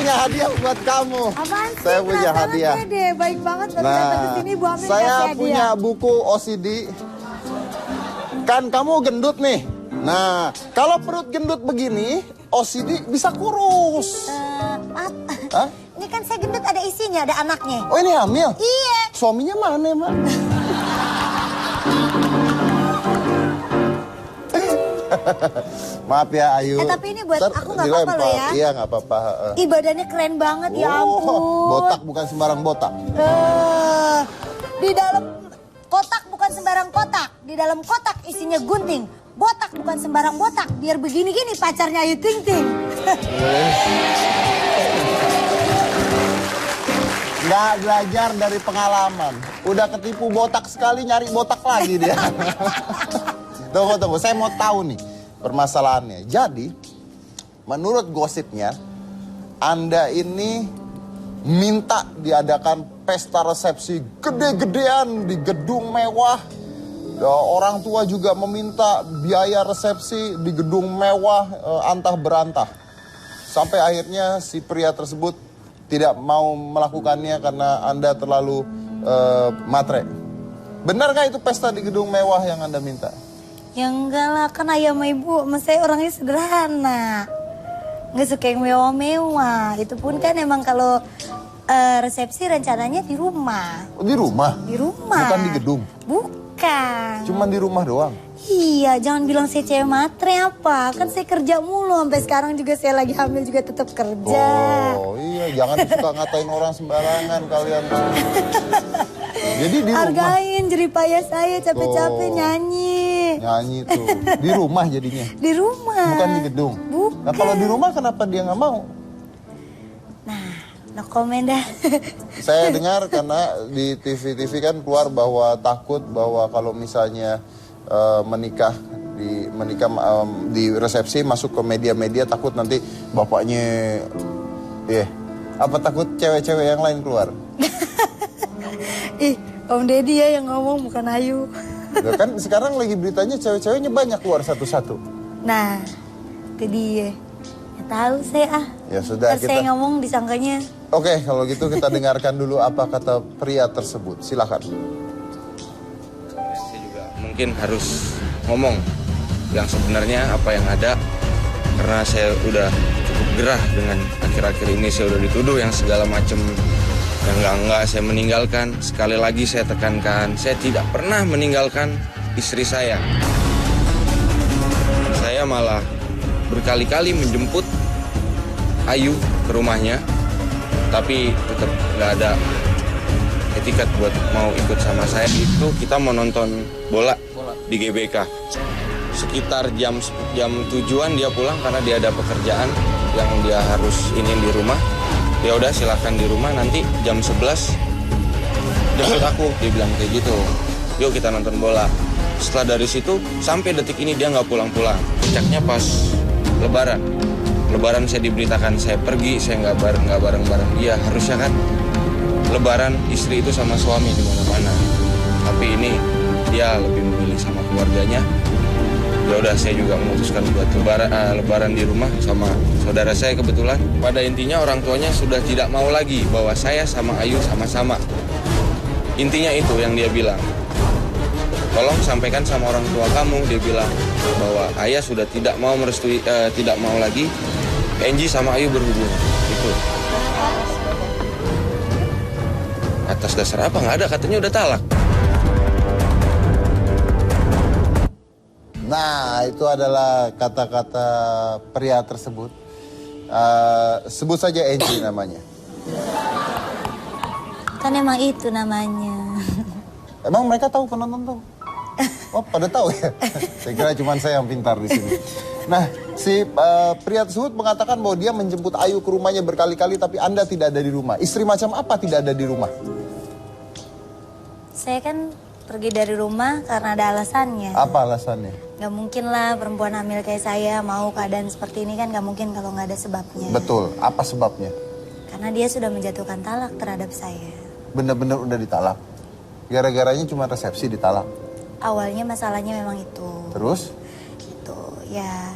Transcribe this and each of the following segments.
punya hadiah buat kamu. Apaan sih? Saya punya hadiah. Deh. Baik banget baru datang ke sini Bu Amel saya kasih punya hadiah. buku OCD. Kan kamu gendut nih. Nah, kalau perut gendut begini, OCD bisa kurus. Hah? Ini kan saya gendut ada isinya, ada anaknya. Oh, ini hamil? Iya. Suaminya mana, Mak? Maaf ya, Ayu. Tapi ini buat aku nggak apa-apa loh ya. Iya, nggak apa-apa. Ih, badannya keren banget, ya ampun. Botak bukan sembarang botak. Di dalam kotak bukan sembarang kotak. Di dalam kotak isinya gunting. Botak bukan sembarang botak. Biar begini-gini pacarnya Ayu Ting Ting. Nggak belajar dari pengalaman. Udah ketipu botak sekali, nyari botak lagi dia. Tunggu. Saya mau tahu nih permasalahannya. Jadi, menurut gosipnya, Anda ini minta diadakan pesta resepsi gede-gedean di gedung mewah. Orang tua juga meminta biaya resepsi di gedung mewah antah berantah. Sampai akhirnya si pria tersebut tidak mau melakukannya karena Anda terlalu matre. Benarkah itu pesta di gedung mewah yang Anda minta? Ya enggak lah, kan ayah sama ibu, saya orangnya sederhana. Nggak suka yang mewah-mewah. Itu pun kan emang kalau resepsi rencananya di rumah. Oh, di rumah? Di rumah. Bukan di gedung? Bukan. Cuman di rumah doang? Iya, jangan bilang saya cewek matre apa. Kan saya kerja mulu, sampai sekarang juga saya lagi hamil juga tetap kerja. Oh iya, jangan suka ngatain orang sembarangan kalian. Jadi di rumah? Hargain jeripaya saya, capek-capek nyanyi. Nyanyi tuh, di rumah jadinya? Di rumah. Bukan di gedung? Bukan. Nah kalau di rumah kenapa dia nggak mau? Nah, no comment dah. Saya dengar karena di TV-TV kan keluar bahwa takut bahwa kalau misalnya menikah di resepsi masuk ke media-media takut nanti bapaknya apa takut cewek-cewek yang lain keluar? Ih, Om Deddy ya yang ngomong bukan Ayu. Ya kan sekarang lagi beritanya cewek-ceweknya banyak keluar satu-satu. Nah, itu dia. Ya tahu saya Ya sudah kita. Saya ngomong disangkanya. Oke, kalau gitu kita dengarkan dulu apa kata pria tersebut. Silakan. Saya juga mungkin harus ngomong yang sebenarnya apa yang ada, karena saya udah cukup gerah dengan akhir-akhir ini saya udah dituduh yang segala macam yang enggak saya meninggalkan. Sekali lagi saya tekankan, saya tidak pernah meninggalkan istri saya. Saya malah berkali-kali menjemput Ayu ke rumahnya, tapi tetap nggak ada etiket buat mau ikut sama saya. Itu kita mau nonton bola di GBK. Sekitar jam 7-an dia pulang karena dia ada pekerjaan yang dia harus ini di rumah. Ya udah silakan di rumah, nanti jam 11 jemput aku, dia bilang kayak gitu. Yuk kita nonton bola. Setelah dari situ sampai detik ini dia nggak pulang-pulang. Puncaknya pas Lebaran. Lebaran saya diberitakan saya pergi, saya nggak bareng-bareng dia. Harusnya kan Lebaran istri itu sama suami di mana-mana. Tapi ini dia lebih memilih sama keluarganya. Ya udah saya juga memutuskan buat lebaran di rumah sama saudara saya kebetulan. Pada intinya orang tuanya sudah tidak mau lagi bahwa saya sama Ayu sama-sama. Intinya itu yang dia bilang. Tolong sampaikan sama orang tua kamu, dia bilang bahwa ayah sudah tidak mau merestui, tidak mau lagi Enji sama Ayu berhubungan. Itu. Atas dasar apa? Nggak ada, katanya udah talak. Nah, itu adalah kata-kata pria tersebut. Sebut saja Enji namanya. Kan emang itu namanya. Emang mereka tahu penonton tuh? Oh, pada tahu ya? Saya kira cuma saya yang pintar di sini. Nah, si pria tersebut mengatakan bahwa dia menjemput Ayu ke rumahnya berkali-kali, tapi Anda tidak ada di rumah. Istri macam apa tidak ada di rumah? Saya kan pergi dari rumah karena ada alasannya. Apa alasannya? Gak mungkin lah perempuan hamil kayak saya mau keadaan seperti ini kan gak mungkin kalau gak ada sebabnya. Betul, apa sebabnya? Karena dia sudah menjatuhkan talak terhadap saya. Bener-bener udah ditalak? Gara-garanya cuma resepsi ditalak? Awalnya masalahnya memang itu. Terus? Itu ya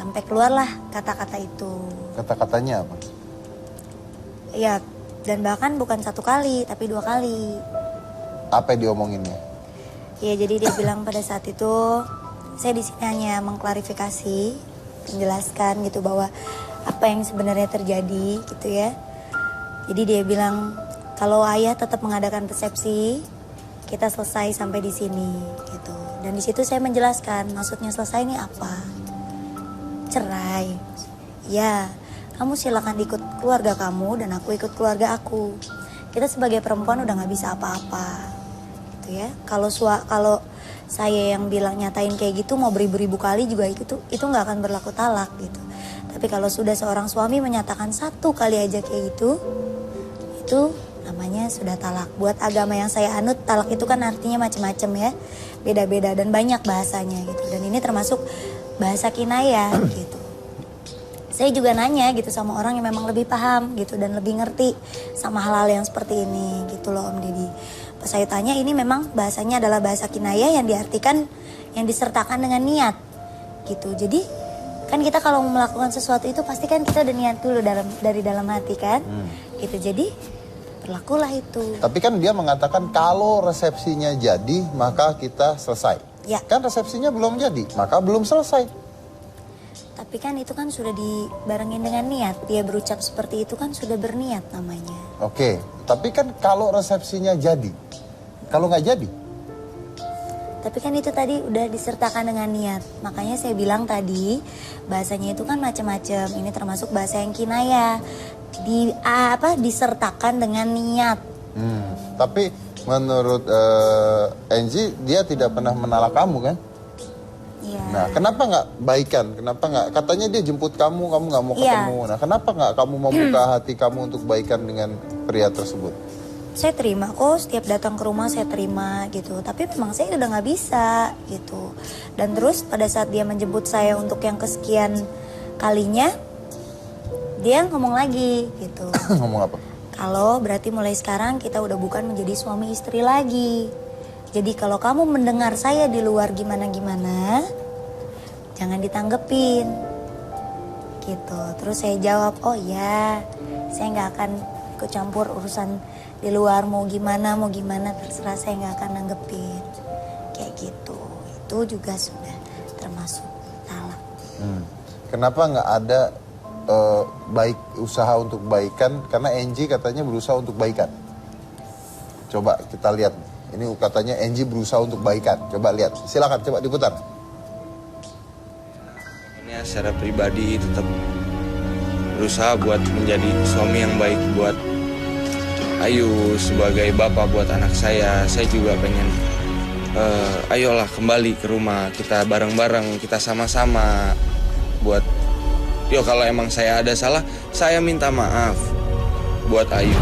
Sampai keluarlah kata-kata itu. Kata-katanya apa? Ya, dan bahkan bukan 1 kali, tapi 2 kali. Apa yang diomonginnya? Ya, jadi dia bilang pada saat itu, saya di sini hanya mengklarifikasi, menjelaskan gitu bahwa apa yang sebenarnya terjadi gitu ya. Jadi dia bilang, kalau ayah tetap mengadakan resepsi, kita selesai sampai di sini gitu. Dan di situ saya menjelaskan, maksudnya selesai ini apa? Cerai. Ya, kamu silakan ikut keluarga kamu dan aku ikut keluarga aku. Kita sebagai perempuan udah nggak bisa apa-apa, gitu ya. Kalau saya yang bilang nyatain kayak gitu mau beribu-ribu kali juga itu nggak akan berlaku talak gitu. Tapi kalau sudah seorang suami menyatakan 1 kali aja kayak gitu, itu namanya sudah talak. Buat agama yang saya anut, talak itu kan artinya macam-macam ya, beda-beda dan banyak bahasanya gitu. Dan ini termasuk bahasa kinayah gitu. Saya juga nanya gitu sama orang yang memang lebih paham gitu dan lebih ngerti sama hal-hal yang seperti ini gitu loh Om Deddy. Pas saya tanya, ini memang bahasanya adalah bahasa kinayah yang diartikan, yang disertakan dengan niat gitu. Jadi kan kita kalau melakukan sesuatu itu pasti kan kita udah niat dulu dari dalam hati kan gitu. Jadi berlakulah itu. Tapi kan dia mengatakan kalau resepsinya jadi maka kita selesai. Ya. Kan resepsinya belum jadi, maka belum selesai. Tapi kan itu kan sudah dibarengin dengan niat. Dia berucap seperti itu kan sudah berniat namanya. Oke, tapi kan kalau resepsinya jadi, kalau nggak jadi? Tapi kan itu tadi udah disertakan dengan niat. Makanya saya bilang tadi bahasanya itu kan macam-macam. Ini termasuk bahasa yang kinayah. Disertakan dengan niat. Tapi menurut Angie, dia tidak pernah menalak kamu kan? Iya. Nah, kenapa nggak baikan? Kenapa nggak? Katanya dia jemput kamu nggak mau ketemu. Nah, kenapa nggak kamu membuka hati kamu untuk baikan dengan pria tersebut? Saya terima kok, setiap datang ke rumah saya terima gitu. Tapi memang saya udah nggak bisa gitu. Dan terus pada saat dia menjemput saya untuk yang kesekian kalinya, dia ngomong lagi gitu. Ngomong apa? Kalau berarti mulai sekarang kita udah bukan menjadi suami istri lagi. Jadi kalau kamu mendengar saya di luar gimana-gimana, jangan ditanggepin. Gitu. Terus saya jawab, oh ya, saya nggak akan ikut campur urusan di luar, mau gimana terserah, saya nggak akan nanggepin. Kayak gitu. Itu juga sudah termasuk talak. Kenapa nggak ada usaha untuk baikan? Karena Angie katanya berusaha untuk baikan. Coba kita lihat. Ini katanya Angie berusaha untuk baikan. Coba lihat. Silakan, coba diputar. Ini secara pribadi tetap berusaha buat menjadi suami yang baik buat Ayu, sebagai bapak buat anak saya. Saya juga pengen ayolah kembali ke rumah, kita bareng-bareng, kita sama-sama buat kalau emang saya ada salah, saya minta maaf buat Ayu.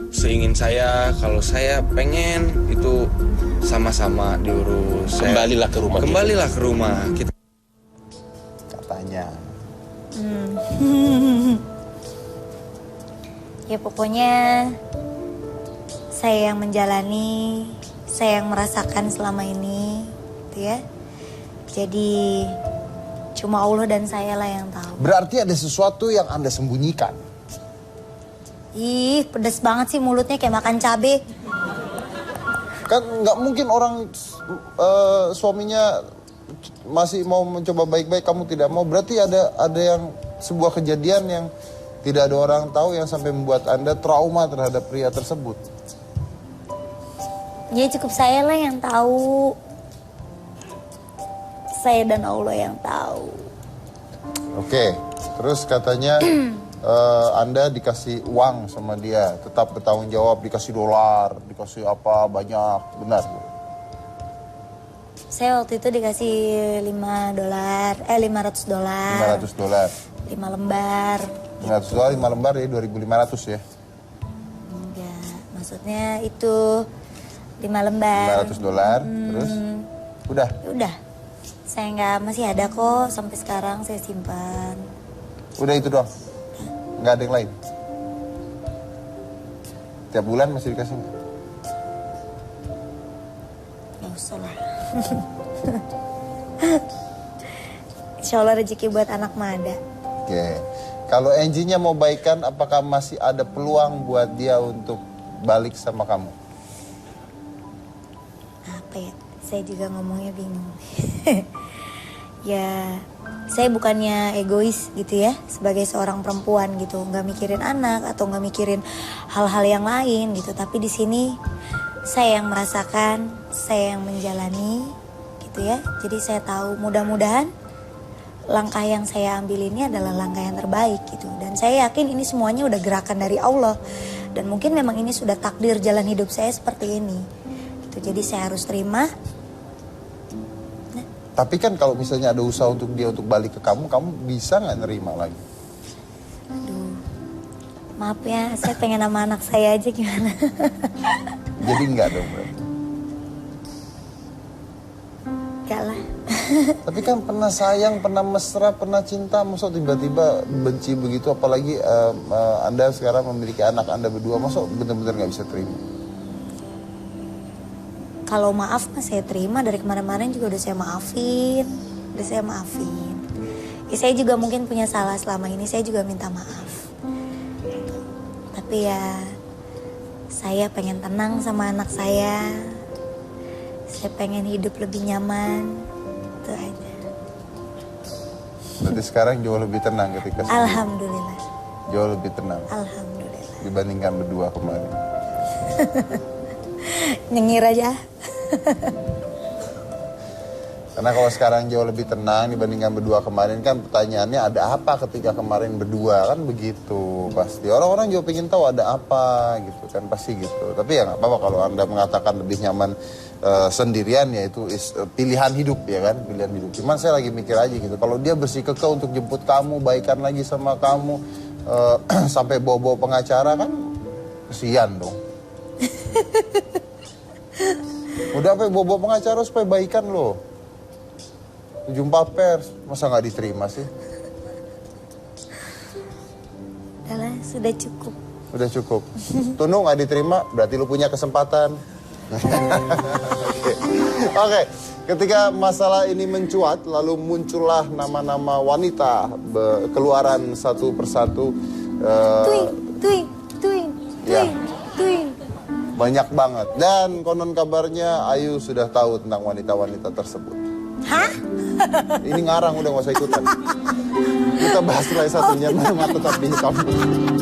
Seingin saya, kalau saya pengen itu sama-sama diurus. Kembalilah ke rumah. Kembalilah ke rumah. Kita Katanya. Ya pokoknya saya yang menjalani, saya yang merasakan selama ini, gitu ya. Jadi cuma Allah dan saya lah yang tahu. Berarti ada sesuatu yang Anda sembunyikan. Ih, pedes banget sih mulutnya kayak makan cabe. Kan nggak mungkin orang suaminya masih mau mencoba baik-baik, kamu tidak mau. Berarti ada yang sebuah kejadian yang tidak ada orang tahu yang sampai membuat Anda trauma terhadap pria tersebut. Ya cukup saya lah yang tahu. Saya dan Allah yang tahu. Oke, terus katanya Anda dikasih uang sama dia, tetap bertanggung jawab, dikasih dolar, dikasih apa banyak, benar? Saya waktu itu dikasih $500. 500 dolar. 5 lembar. 500 dolar, 5 lembar ya, 2.500 ya? Enggak, maksudnya itu 5 lembar. 500 dolar, terus? Udah? Udah, saya masih ada kok sampai sekarang saya simpan. Udah itu doang? Nggak ada yang lain? Tiap bulan masih dikasih nggak? Nggak usah lah. Insya Allah rezeki buat anak mah ada. Oke. Kalau Angie-nya mau baikan, apakah masih ada peluang buat dia untuk balik sama kamu? Apa ya? Saya juga ngomongnya bingung. Ya, saya bukannya egois gitu ya, sebagai seorang perempuan gitu, nggak mikirin anak atau nggak mikirin hal-hal yang lain gitu. Tapi di sini saya yang merasakan, saya yang menjalani gitu ya. Jadi saya tahu mudah-mudahan langkah yang saya ambil ini adalah langkah yang terbaik gitu. Dan saya yakin ini semuanya udah gerakan dari Allah. Dan mungkin memang ini sudah takdir jalan hidup saya seperti ini. Gitu. Jadi saya harus terima. Tapi kan kalau misalnya ada usaha untuk dia untuk balik ke kamu bisa nggak nerima lagi? Aduh, maaf ya, saya pengen sama anak saya aja gimana? Jadi enggak dong berarti? Enggak lah. Tapi kan pernah sayang, pernah mesra, pernah cinta, masa tiba-tiba benci begitu, apalagi Anda sekarang memiliki anak Anda berdua, masa benar-benar nggak bisa terima? Kalau maaf mah saya terima, dari kemarin-kemarin juga udah saya maafin, Ya, saya juga mungkin punya salah selama ini, saya juga minta maaf. Tapi ya, saya pengen tenang sama anak saya pengen hidup lebih nyaman. Itu aja. Berarti sekarang jauh lebih tenang ketika sendiri? Alhamdulillah. Jauh lebih tenang? Alhamdulillah. Dibandingkan berdua kemarin? Nyengir aja. Karena kalau sekarang jauh lebih tenang dibandingkan berdua kemarin, kan pertanyaannya ada apa ketika kemarin berdua, kan begitu pasti. Orang-orang juga pengen tahu ada apa gitu kan, pasti gitu. Tapi ya nggak apa-apa kalau Anda mengatakan lebih nyaman sendirian, ya itu pilihan hidup ya kan, pilihan hidup. Cuman saya lagi mikir aja gitu, kalau dia bersikukuh untuk jemput kamu, baikan lagi sama kamu, sampai bawa-bawa pengacara kan kesian dong. Udah apa bawa-bawa pengacara supaya baikan loh. Jumpa pers, masa nggak diterima sih? Udahlah, sudah cukup. Udah cukup. Tunu nggak diterima, berarti lu punya kesempatan. Oke. Ketika masalah ini mencuat, lalu muncullah nama-nama wanita keluaran satu persatu. Tuing. Banyak banget. Dan konon kabarnya Ayu sudah tahu tentang wanita-wanita tersebut. Hah? Ini ngarang, udah gak usah ikutan. Kita bahas mulai satunya, tetap di Hitam Putih.